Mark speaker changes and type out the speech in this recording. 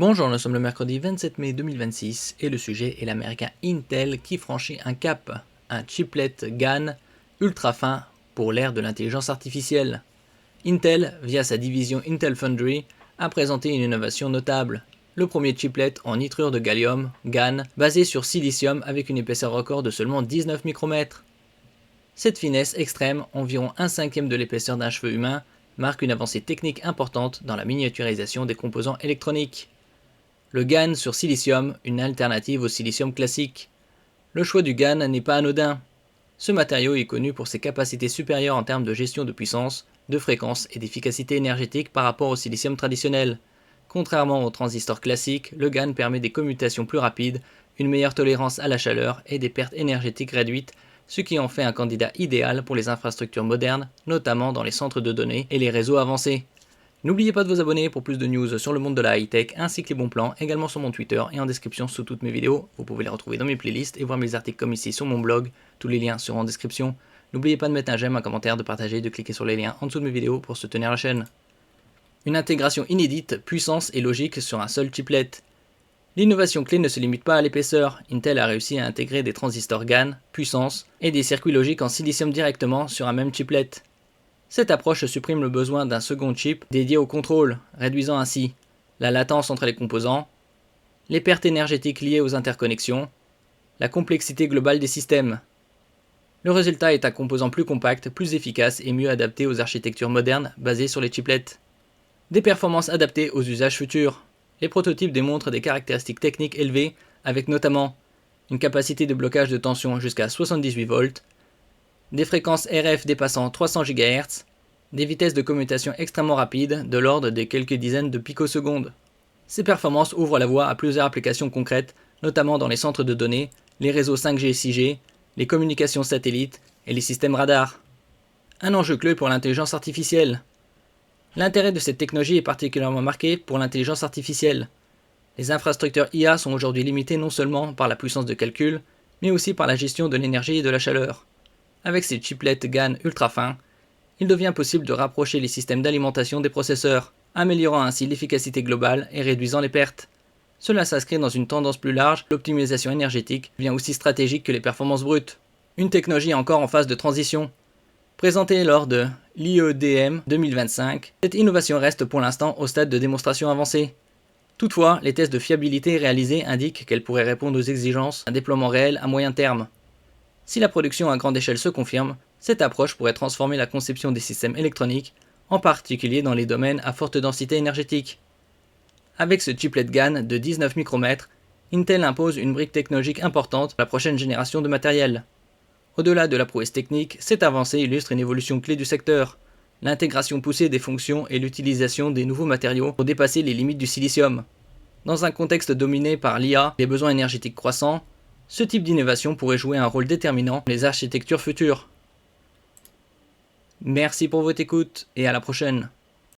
Speaker 1: Bonjour, nous sommes le mercredi 27 mai 2026 et le sujet est l'américain Intel qui franchit un cap, un chiplet GaN ultra fin pour l'ère de l'intelligence artificielle. Intel, via sa division Intel Foundry, a présenté une innovation notable, le premier chiplet en nitrure de gallium, GaN, basé sur silicium avec une épaisseur record de seulement 19 micromètres. Cette finesse extrême, environ 1/5 de l'épaisseur d'un cheveu humain, marque une avancée technique importante dans la miniaturisation des composants électroniques. Le GaN sur silicium, une alternative au silicium classique. Le choix du GaN n'est pas anodin. Ce matériau est connu pour ses capacités supérieures en termes de gestion de puissance, de fréquence et d'efficacité énergétique par rapport au silicium traditionnel. Contrairement aux transistors classiques, le GaN permet des commutations plus rapides, une meilleure tolérance à la chaleur et des pertes énergétiques réduites, ce qui en fait un candidat idéal pour les infrastructures modernes, notamment dans les centres de données et les réseaux avancés. N'oubliez pas de vous abonner pour plus de news sur le monde de la high-tech ainsi que les bons plans, également sur mon Twitter et en description sous toutes mes vidéos. Vous pouvez les retrouver dans mes playlists et voir mes articles comme ici sur mon blog, tous les liens seront en description. N'oubliez pas de mettre un j'aime, un commentaire, de partager, de cliquer sur les liens en dessous de mes vidéos pour soutenir la chaîne. Une intégration inédite, puissance et logique sur un seul chiplet. L'innovation clé ne se limite pas à l'épaisseur, Intel a réussi à intégrer des transistors GaN, puissance, et des circuits logiques en silicium directement sur un même chiplet. Cette approche supprime le besoin d'un second chip dédié au contrôle, réduisant ainsi la latence entre les composants, les pertes énergétiques liées aux interconnexions, la complexité globale des systèmes. Le résultat est un composant plus compact, plus efficace et mieux adapté aux architectures modernes basées sur les chiplets. Des performances adaptées aux usages futurs. Les prototypes démontrent des caractéristiques techniques élevées, avec notamment une capacité de blocage de tension jusqu'à 78 volts, des fréquences RF dépassant 300 GHz, des vitesses de commutation extrêmement rapides, de l'ordre de quelques dizaines de picosecondes. Ces performances ouvrent la voie à plusieurs applications concrètes, notamment dans les centres de données, les réseaux 5G et 6G, les communications satellites et les systèmes radars. Un enjeu clé pour l'intelligence artificielle. L'intérêt de cette technologie est particulièrement marqué pour l'intelligence artificielle. Les infrastructures IA sont aujourd'hui limitées non seulement par la puissance de calcul, mais aussi par la gestion de l'énergie et de la chaleur. Avec ces chiplets GaN ultra fins, il devient possible de rapprocher les systèmes d'alimentation des processeurs, améliorant ainsi l'efficacité globale et réduisant les pertes. Cela s'inscrit dans une tendance plus large, l'optimisation énergétique devient aussi stratégique que les performances brutes. Une technologie encore en phase de transition. Présentée lors de l'IEDM 2025, cette innovation reste pour l'instant au stade de démonstration avancée. Toutefois, les tests de fiabilité réalisés indiquent qu'elle pourrait répondre aux exigences d'un déploiement réel à moyen terme. Si la production à grande échelle se confirme, cette approche pourrait transformer la conception des systèmes électroniques, en particulier dans les domaines à forte densité énergétique. Avec ce chiplet GaN de 19 micromètres, Intel impose une brique technologique importante pour la prochaine génération de matériel. Au-delà de la prouesse technique, cette avancée illustre une évolution clé du secteur, l'intégration poussée des fonctions et l'utilisation des nouveaux matériaux pour dépasser les limites du silicium. Dans un contexte dominé par l'IA et les besoins énergétiques croissants, ce type d'innovation pourrait jouer un rôle déterminant dans les architectures futures. Merci pour votre écoute et à la prochaine.